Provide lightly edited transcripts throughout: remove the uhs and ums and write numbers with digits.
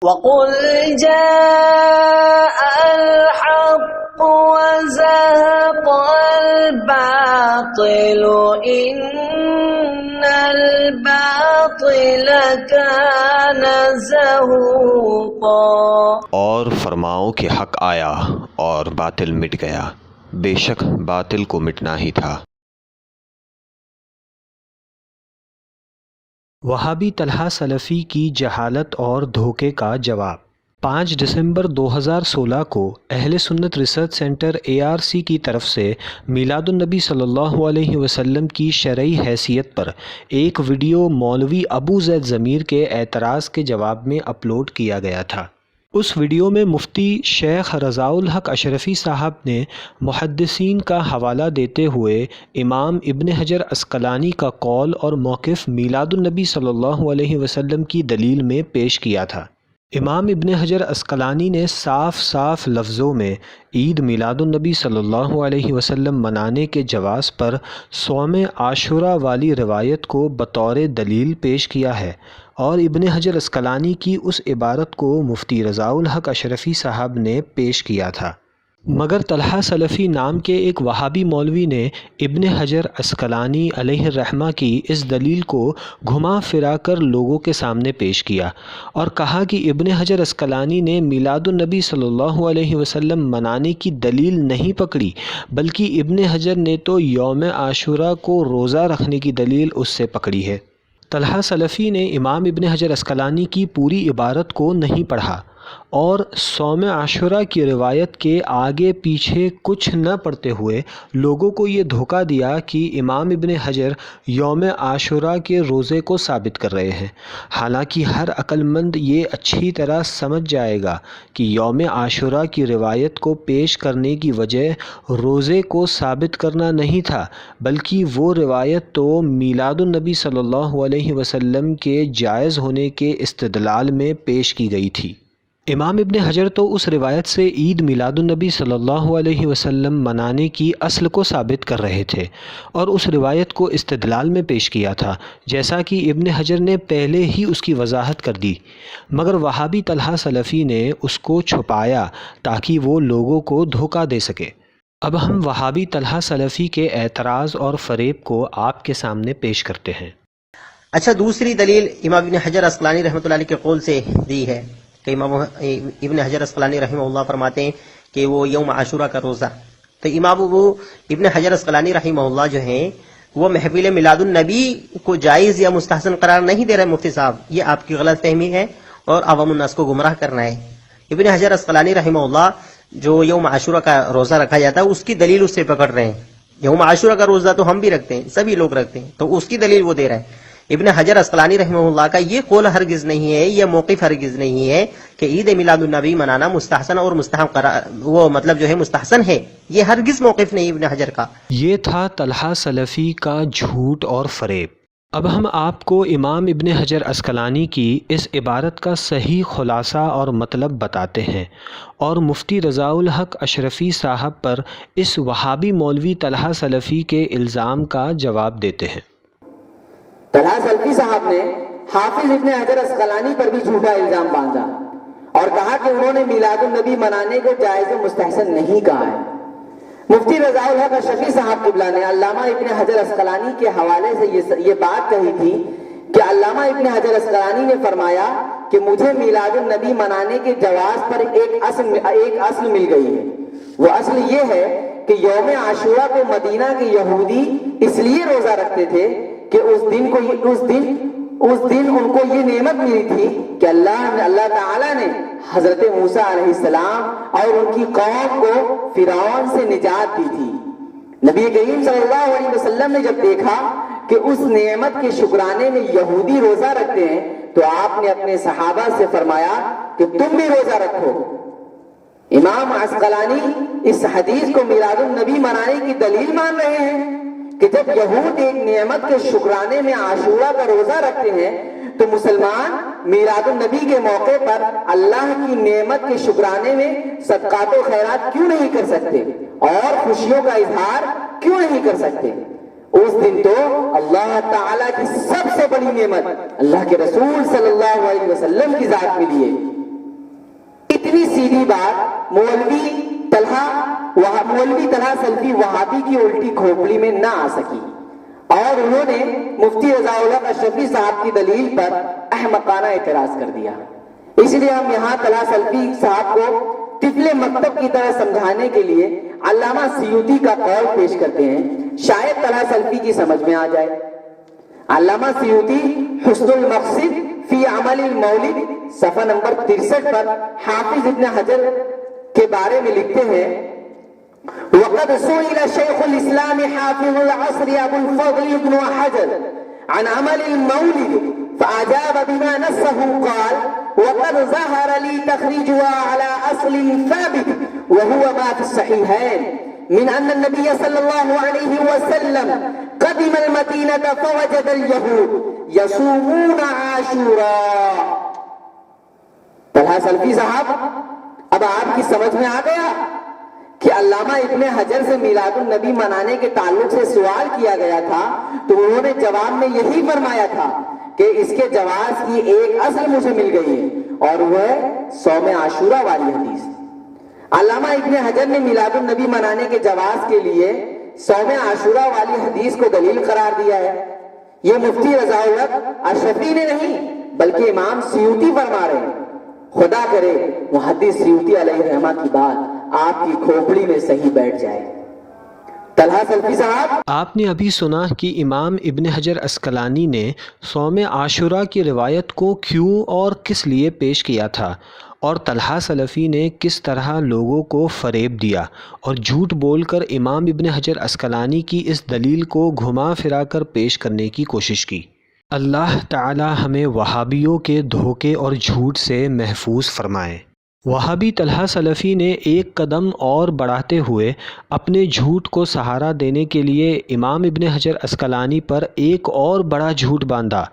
وَقُلْ جَاءَ الْحَقُّ وَزَهَقَ الْبَاطِلُ إِنَّ الْبَاطِلَ كَانَ زَهُوقًا۔ اور فرماؤ کہ حق آیا اور باطل مٹ گیا، بے شک باطل کو مٹنا ہی تھا۔ وہابی طلحہ سلفی کی جہالت اور دھوکے کا جواب۔ 5 دسمبر 2016 کو اہل سنت ریسرچ سینٹر ARC کی طرف سے میلاد النبی صلی اللہ علیہ وسلم کی شرعی حیثیت پر ایک ویڈیو مولوی ابو زید ضمیر کے اعتراض کے جواب میں اپلوڈ کیا گیا تھا۔ اس ویڈیو میں مفتی شیخ رضاء الحق اشرفی صاحب نے محدثین کا حوالہ دیتے ہوئے امام ابن حجر عسقلانی کا قول اور موقف میلاد النبی صلی اللہ علیہ وسلم کی دلیل میں پیش کیا تھا۔ امام ابن حجر عسقلانی نے صاف لفظوں میں عید میلاد النبی صلی اللہ علیہ وسلم منانے کے جواز پر صوم عاشوراء والی روایت کو بطور دلیل پیش کیا ہے، اور ابن حجر عسقلانی کی اس عبارت کو مفتی رضاء الحق اشرفی صاحب نے پیش کیا تھا، مگر طلحہ سلفی نام کے ایک وہابی مولوی نے ابن حجر عسقلانی علیہ الرحمہ کی اس دلیل کو گھما پھرا کر لوگوں کے سامنے پیش کیا اور کہا کہ ابن حجر عسقلانی نے میلاد النبی صلی اللہ علیہ وسلم منانے کی دلیل نہیں پکڑی، بلکہ ابن حجر نے تو یوم عاشوراء کو روزہ رکھنے کی دلیل اس سے پکڑی ہے۔ طلحہ سلفی نے امام ابن حجر عسقلانی کی پوری عبارت کو نہیں پڑھا اور صوم عاشوراء کی روایت کے آگے پیچھے کچھ نہ پڑھتے ہوئے لوگوں کو یہ دھوکہ دیا کہ امام ابن حجر یوم عاشوراء کے روزے کو ثابت کر رہے ہیں، حالانکہ ہر عقل مند یہ اچھی طرح سمجھ جائے گا کہ یوم عاشوراء کی روایت کو پیش کرنے کی وجہ روزے کو ثابت کرنا نہیں تھا، بلکہ وہ روایت تو میلاد النبی صلی اللہ علیہ وسلم کے جائز ہونے کے استدلال میں پیش کی گئی تھی۔ امام ابن حجر تو اس روایت سے عید میلاد النبی صلی اللہ علیہ وسلم منانے کی اصل کو ثابت کر رہے تھے اور اس روایت کو استدلال میں پیش کیا تھا، جیسا کہ ابن حجر نے پہلے ہی اس کی وضاحت کر دی، مگر وہابی طلحہ سلفی نے اس کو چھپایا تاکہ وہ لوگوں کو دھوکہ دے سکے۔ اب ہم وہابی طلحہ سلفی کے اعتراض اور فریب کو آپ کے سامنے پیش کرتے ہیں۔ اچھا، دوسری دلیل امام ابن حجر عسقلانی رحمۃ اللہ علیہ کے قول سے دی ہے کہ امام ابن حجر عسقلانی رحمہ اللہ فرماتے ہیں کہ وہ یوم عاشوراء کا روزہ، تو امام ابن حجر عسقلانی رحمہ اللہ جو ہیں وہ محفل میلاد النبی کو جائز یا مستحسن قرار نہیں دے رہے مفتی صاحب، یہ آپ کی غلط فہمی ہے اور عوام الناس کو گمراہ کرنا ہے۔ ابن حجر عسقلانی رحمہ اللہ جو یوم عاشوراء کا روزہ رکھا جاتا ہے اس کی دلیل اس سے پکڑ رہے ہیں۔ یوم عاشوراء کا روزہ تو ہم بھی رکھتے ہیں، سبھی لوگ رکھتے ہیں، تو اس کی دلیل وہ دے رہے ہیں۔ ابن حجر عسقلانی رحمہ اللہ کا یہ قول ہرگز نہیں ہے، یہ موقف ہرگز نہیں ہے کہ عید میلاد النبی منانا مستحسن اور مستحب قرار، وہ مطلب جو ہے مستحسن ہے، یہ ہرگز موقف نہیں ابن حجر کا۔ یہ تھا طلحہ سلفی کا جھوٹ اور فریب۔ اب ہم آپ کو امام ابن حجر عسقلانی کی اس عبارت کا صحیح خلاصہ اور مطلب بتاتے ہیں اور مفتی رضاء الحق اشرفی صاحب پر اس وہابی مولوی طلحہ سلفی کے الزام کا جواب دیتے ہیں۔ طلحہ سلفی صاحب نے حافظ ابن حجر عسقلانی پر بھی جھوٹا الزام باندھا اور کہا کہ انہوں نے میلاد النبی منانے کو جائز و مستحسن نہیں کہا ہے۔ مفتی رضاء الحق اشرفی صاحب قبلہ نے علامہ ابن حجر عسقلانی کے حوالے سے یہ بات کہی تھی کہ علامہ ابن حجر عسقلانی نے فرمایا کہ مجھے میلاد النبی منانے کے جواز پر ایک اصل مل گئی ہے، وہ اصل یہ ہے کہ یوم عاشوراء کو مدینہ کے یہودی اس لیے روزہ رکھتے تھے کہ اس دن ان کو یہ نعمت ملی تھی کہ اللہ تعالیٰ نے حضرت موسیٰ علیہ السلام اور ان کی قوم کو فرعون سے نجات دی تھی۔ نبی کریم صلی اللہ علیہ وسلم نے جب دیکھا کہ اس نعمت کے شکرانے میں یہودی روزہ رکھتے ہیں تو آپ نے اپنے صحابہ سے فرمایا کہ تم بھی روزہ رکھو۔ امام عسقلانی اس حدیث کو میلاد النبی منانے کی دلیل مان رہے ہیں کہ جب یہود ایک نعمت کے شکرانے میں عاشوراء کا روزہ رکھتے ہیں تو مسلمان میلاد النبی کے موقع پر اللہ کی نعمت کے شکرانے میں صدقات و خیرات کیوں نہیں کر سکتے اور خوشیوں کا اظہار کیوں نہیں کر سکتے؟ اس دن تو اللہ تعالیٰ کی سب سے بڑی نعمت اللہ کے رسول صلی اللہ علیہ وسلم کی ذات ملی ہے، اتنی سیدھی بات مولوی طلحہ سلفی وہابی کی الٹی کھوپڑی میں نہ آ سکی، اور انہوں نے مفتی رضا الحق اشرفی صاحب کی دلیل پر احمقانہ اعتراض کر دیا۔ اس لیے ہم یہاں طلحہ سلفی صاحب کو طفل مکتب کی طرح سمجھانے کے لیے علامہ سیوطی کا قول پیش کرتے ہیں، شاید طلحہ سلفی کی سمجھ میں آ جائے۔ علامہ سیوطی حسن المقصد فی عمل المولد صفحہ نمبر 63 پر حافظ ابن حجر کے بارے میں لکھتے ہیں، وقد سئل شیخ الاسلام حافظ العصر ابو الفضل ابن حجر عن عمل المولد فأجاب بما نصه قال وقد ظهر لي تخريجها على أصل ثابت وهو ما في الصحيحين من أن النبي صلى الله عليه وسلم قدم المدينة فوجد اليهود يصومون عاشوراء۔ طلحہ سلفی صاحب، اب آپ کی سمجھ میں آ گیا کہ علامہ ابن حجر سے میلاد النبی منانے کے تعلق سے سوال کیا گیا تھا تو انہوں نے جواب میں یہی فرمایا تھا کہ اس کے جواز کی ایک اصل مجھے مل گئی ہے اور وہ ہے صوم عاشورہ والی حدیث۔ علامہ ابن حجر نے میلاد النبی منانے کے جواز کے لیے صوم عاشورہ والی حدیث کو دلیل قرار دیا ہے۔ یہ مفتی رضا الحق اشرفی نے نہیں بلکہ امام سیوطی فرما رہے ہیں۔ خدا کرے محدث سیوطی علیہ الرحمہ کی بات آپ کی کھوپڑی میں صحیح بیٹھ جائے۔ طلحہ سلفی صاحب، آپ نے ابھی سنا کہ امام ابن حجر اسقلانی نے صوم عاشورہ کی روایت کو کیوں اور کس لیے پیش کیا تھا، اور طلحہ سلفی نے کس طرح لوگوں کو فریب دیا اور جھوٹ بول کر امام ابن حجر اسقلانی کی اس دلیل کو گھما پھرا کر پیش کرنے کی کوشش کی۔ اللہ تعالی ہمیں وہابیوں کے دھوکے اور جھوٹ سے محفوظ فرمائے۔ وہابی طلحہ سلفی نے ایک قدم اور بڑھاتے ہوئے اپنے جھوٹ کو سہارا دینے کے لیے امام ابن حجر اسقلانی پر ایک اور بڑا جھوٹ باندھا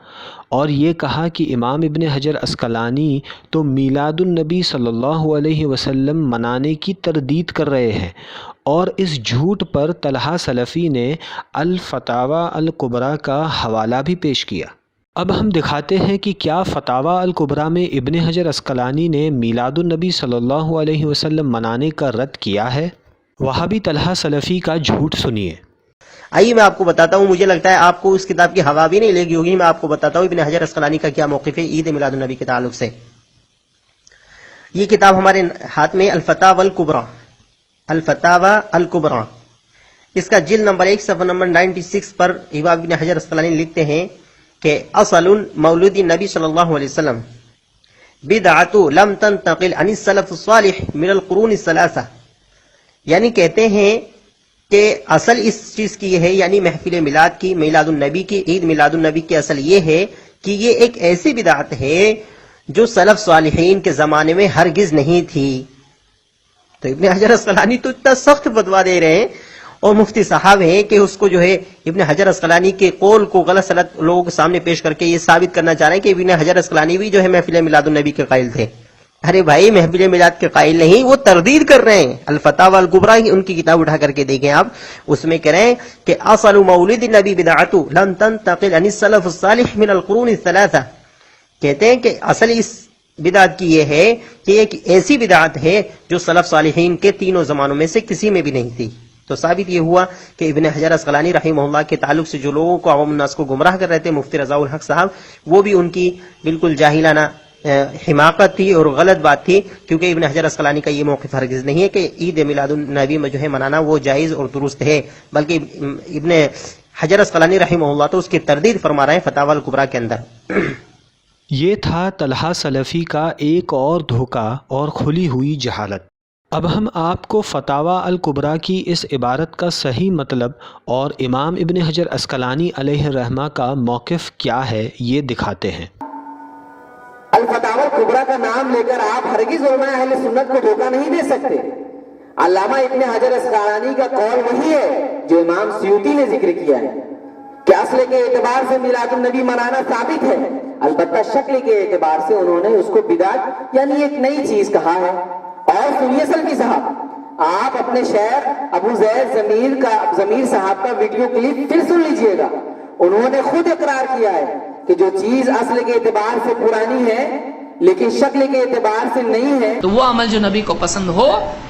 اور یہ کہا کہ امام ابن حجر اسقلانی تو میلاد النبی صلی اللہ علیہ وسلم منانے کی تردید کر رہے ہیں، اور اس جھوٹ پر طلحہ سلفی نے الفتاوی الکبریٰ کا حوالہ بھی پیش کیا۔ اب ہم دکھاتے ہیں کہ کیا فتاوی الکبریٰ میں ابن حجر اسقلانی نے میلاد النبی صلی اللہ علیہ وسلم منانے کا رد کیا ہے۔ وہابی طلحہ سلفی کا جھوٹ سنیے۔ آئیے میں آپ کو بتاتا ہوں، مجھے لگتا ہے آپ کو اس کتاب کی ہوا بھی نہیں لگی ہوگی، میں آپ کو بتاتا ہوں ابن حجر اسقلانی کا کیا موقف ہے عید میلاد النبی کے تعلق سے۔ یہ کتاب ہمارے ہاتھ میں الفتاوی الکبریٰ، اس کا جلد نمبر 1 صفحہ نمبر 96 پر امام ابن حجر اسقلانی لکھتے ہیں کہ اصل مولود نبی صلی اللہ علیہ وسلم بدعت لم تنتقل عن السلف الصالح من القرون الثلاثہ، یعنی کہتے ہیں کہ اصل اس چیز کی یہ ہے، یعنی محفل میلاد کی، میلاد النبی کی، عید میلاد النبی کی اصل یہ ہے کہ یہ ایک ایسی بدعت ہے جو سلف صالحین کے زمانے میں ہرگز نہیں تھی۔ تو ابن حجر اسقلانی تو اتنا سخت فتویٰ دے رہے ہیں اور مفتی صاحب ہیں کہ اس کو جو ہے ابن حجر اسقلانی کے قول کو غلط سلط لوگوں کے سامنے پیش کر کے یہ ثابت کرنا چاہ رہے ہیں کہ ابن حجر اسقلانی بھی جو ہے محفل میلاد النبی کے قائل تھے۔ ارے بھائی، محفل میلاد کے قائل نہیں، وہ تردید کر رہے ہیں۔ الفتاوی الکبریٰ ان کی کتاب اٹھا کر کے دیکھیں آپ، اس میں کہہ رہے ہیں کہ اصل مولد النبی بدعت لم تنتقل عن السلف الصالح من القرون الثلاثہ، کہتے ہیں کہ اصل اس بدعت کی یہ ہے کہ ایک ایسی بدعت ہے جو سلف صالحین کے تینوں زمانوں میں سے کسی میں بھی نہیں تھی۔ تو ثابت یہ ہوا کہ ابن حجر اسقلانی رحمہ اللہ کے تعلق سے جو لوگوں کو عوام الناس کو گمراہ کر رہے تھے مفتی رضا الحق صاحب، وہ بھی ان کی بالکل جاہلانہ حماقت تھی اور غلط بات تھی، کیونکہ ابن حجر اسقلانی کا یہ موقف ہرگز نہیں ہے کہ عید میلاد النبی میں جو ہے منانا وہ جائز اور درست ہے، بلکہ ابن حجر اسقلانی رحمہ اللہ تو اس کی تردید فرما رہے ہیں فتاوی الکبریٰ کے اندر۔ یہ تھا طلحہ سلفی کا ایک اور دھوکہ اور کھلی ہوئی جہالت۔ اب ہم آپ کو فتاوی الکبریٰ کی اس عبارت کا صحیح مطلب اور امام ابن حجر اسقلانی علیہ الرحمہ کا موقف کیا ہے یہ دکھاتے ہیں۔ الفتاوی الکبریٰ کا نام لے کر آپ ہرگز علماء اہل سنت کو دھوکہ نہیں دے سکتے۔ علامہ ابن حجر اسقلانی کا قول وہی ہے جو امام سیوطی نے ذکر کیا ہے کہ اصل کے اعتبار سے میلاد النبی منانا ثابت ہے، البتہ شکل کے اعتبار سے انہوں نے اس کو بدعت یعنی ایک نئی چیز کہا ہے۔ اور سنیے سلفی صاحب، آپ اپنے شیخ ابو زید ضمیر صاحب کا ویڈیو کلپ پھر سن لیجئے گا، انہوں نے خود اقرار کیا ہے کہ جو چیز اصل کے اعتبار سے پرانی ہے لیکن شکل کے اعتبار سے نہیں ہے تو وہ عمل جو نبی کو پسند ہو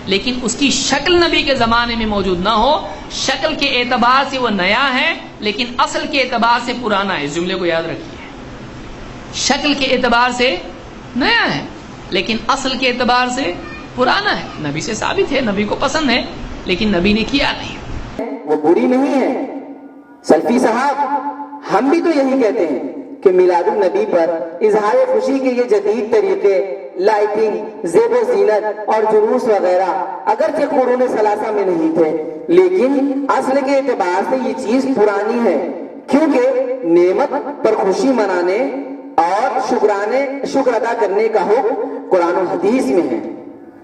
لیکن اس کی شکل نبی کے زمانے میں موجود نہ ہو، شکل کے اعتبار سے وہ نیا ہے لیکن اصل کے اعتبار سے پرانا ہے. اس جملے کو یاد رکھیے، شکل کے اعتبار سے نیا ہے لیکن اصل کے اعتبار سے پرانا ہے. نبی سے ثابت ہے، نبی کو پسند ہے لیکن نبی نے کیا نہیں. وہ بری نہیں ہے. سلفی صاحب ہم بھی تو یہی کہتے ہیں کہ میلاد النبی پر اظہار خوشی کے یہ جدید طریقے، لائٹنگ، زیب و زینت اور جلوس وغیرہ اگرچہ قرون ثلاثہ میں نہیں تھے لیکن اصل کے اعتبار سے یہ چیز پرانی ہے، کیونکہ نعمت پر خوشی منانے اور شکر ادا کرنے کا حکم قرآن و حدیث میں ہے.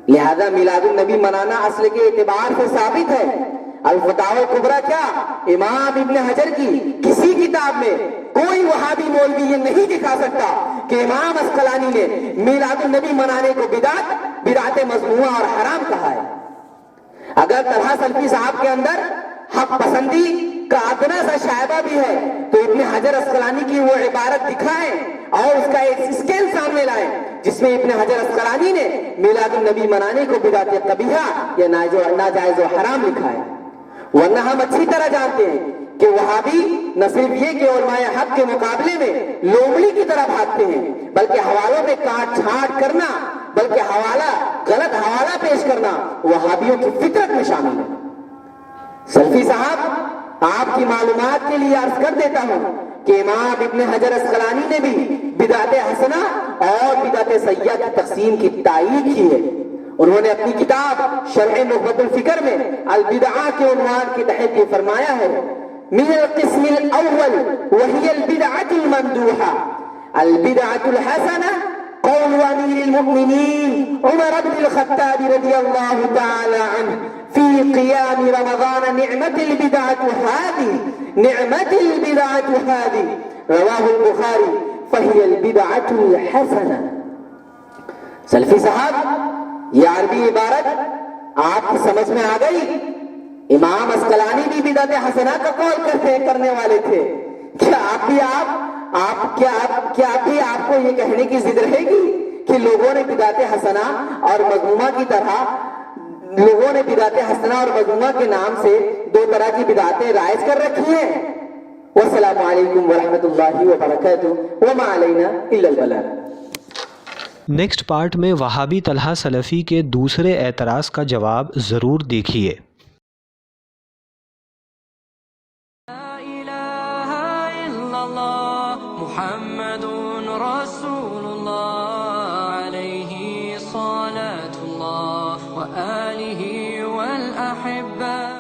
لہذا میلاد النبی منانا اصل کے اعتبار سے ثابت ہے. الفتاوی کبریٰ کیا امام ابن حجر کی کسی کتاب میں کوئی وہابی مولوی یہ نہیں دکھا سکتا کہ امام عسقلانی نے میلاد النبی منانے کو بدعت مذمومہ اور حرام کہا ہے. اگر طلحہ سلفی صاحب کے اندر حق پسندی کا ادنا سا شائبہ بھی ہے تو ابن حجر عسقلانی کی وہ عبارت دکھائیں اور اس کا ایک اسکیل سامنے لائیں جس میں ابن حجر عسقلانی نے میلاد النبی منانے کو بدعت قبیحہ یا ناجائز و حرام لکھا ہے. ورنہ ہم اچھی طرح جانتے ہیں کہ وہابی نہ صرف یہ کہ علماء حق کے مقابلے میں لومڑی کی طرح بھاگتے ہیں بلکہ حوالوں میں کاٹ چھانٹ کرنا، بلکہ غلط حوالہ پیش کرنا وہابیوں کی فطرت میں شامل ہے. سلفی صاحب آپ کی معلومات کے لیے عرض کر دیتا ہوں کہ امام ابن حجر عسقلانی نے بھی بدعت حسنہ اور بدعت سیئہ کی تقسیم کی تائید کی ہے. انہوں نے اپنی کتاب شرح نخبۃ الفکر میں البدعہ کے عنوان کے تحت یہ فرمایا ہے: من القسم الاول وهي البدعة الممدوحة البدعة الحسنة قول امیر المؤمنین عمر بن الخطاب رضی اللہ تعالی عنہ في قيام رمضان نعمة البدعة هذه رواه البخاری فهي البدعة الحسنة. سلفی صاحب یہ عربی عبارت آپ کی سمجھ میں آ گئی. امام عسقلانی بھی بدعت حسنہ کا قول کرنے والے تھے. کیا آپ کو یہ کہنے کی ضد رہے گی کہ لوگوں نے بدعت حسنہ اور مذمومہ کی طرح لوگوں نے بدعت حسنہ اور مذمومہ کے نام سے دو طرح کی بدعتیں رائج کر رکھی ہیں؟ والسلام علیکم ورحمۃ اللہ وبرکاتہ وما علینا الا البلاغ. نیکسٹ پارٹ میں وہابی طلحہ سلفی کے دوسرے اعتراض کا جواب ضرور دیکھیے. محمد رسول اللہ علیہ صلاة اللہ وآلہ والأحبہ.